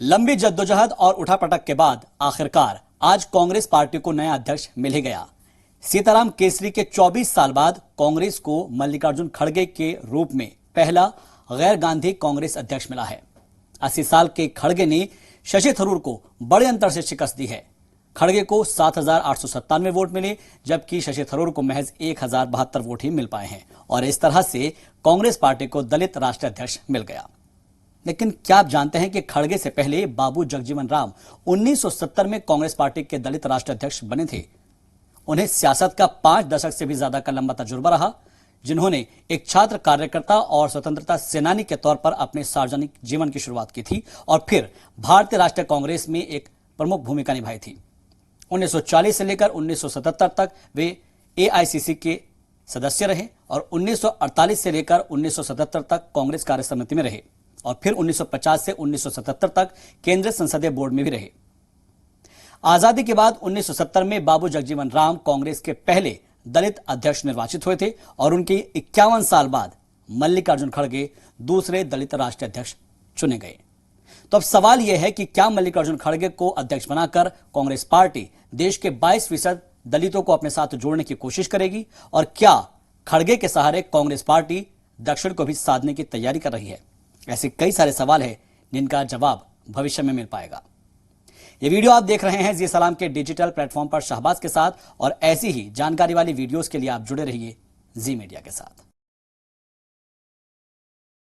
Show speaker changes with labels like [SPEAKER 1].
[SPEAKER 1] लंबी जद्दोजहद और उठापटक के बाद आखिरकार आज कांग्रेस पार्टी को नया अध्यक्ष मिल ही गया। सीताराम केसरी के 24 साल बाद कांग्रेस को मल्लिकार्जुन खड़गे के रूप में पहला गैर गांधी कांग्रेस अध्यक्ष मिला है। 80 साल के खड़गे ने शशि थरूर को बड़े अंतर से शिकस्त दी है। खड़गे को 7,897 वोट मिले, जबकि शशि थरूर को महज 1,072 वोट ही मिल पाए हैं और इस तरह से कांग्रेस पार्टी को दलित राष्ट्रीय अध्यक्ष मिल गया। लेकिन क्या आप जानते हैं कि खड़गे से पहले बाबू जगजीवन राम 1970 में कांग्रेस पार्टी के दलित राष्ट्रीय अध्यक्ष बने थे। उन्हें सियासत का 5 दशक से भी ज्यादा का लंबा तजुर्बा रहा, जिन्होंने एक छात्र कार्यकर्ता और स्वतंत्रता सेनानी के तौर पर अपने सार्वजनिक जीवन की शुरुआत की थी और फिर भारतीय राष्ट्रीय कांग्रेस में एक प्रमुख भूमिका निभाई थी। 1940 से लेकर 1977 तक वे एआईसीसी के सदस्य रहे और 1948 से लेकर 1977 तक कांग्रेस कार्य समिति में रहे और फिर 1950 से 1977 तक केंद्रीय संसदीय बोर्ड में भी रहे। आजादी के बाद 1970 में बाबू जगजीवन राम कांग्रेस के पहले दलित अध्यक्ष निर्वाचित हुए थे और उनके 51 साल बाद मल्लिकार्जुन खड़गे दूसरे दलित राष्ट्रीय अध्यक्ष चुने गए। तो अब सवाल यह है कि क्या मल्लिकार्जुन खड़गे को अध्यक्ष बनाकर कांग्रेस पार्टी देश के 22% दलितों को अपने साथ जोड़ने की कोशिश करेगी और क्या खड़गे के सहारे कांग्रेस पार्टी दक्षिण को भी साधने की तैयारी कर रही है? ऐसे कई सारे सवाल हैं जिनका जवाब भविष्य में मिल पाएगा। ये वीडियो आप देख रहे हैं जी सलाम के डिजिटल प्लेटफॉर्म पर शहबाज के साथ और ऐसी ही जानकारी वाली वीडियोस के लिए आप जुड़े रहिए जी मीडिया के साथ।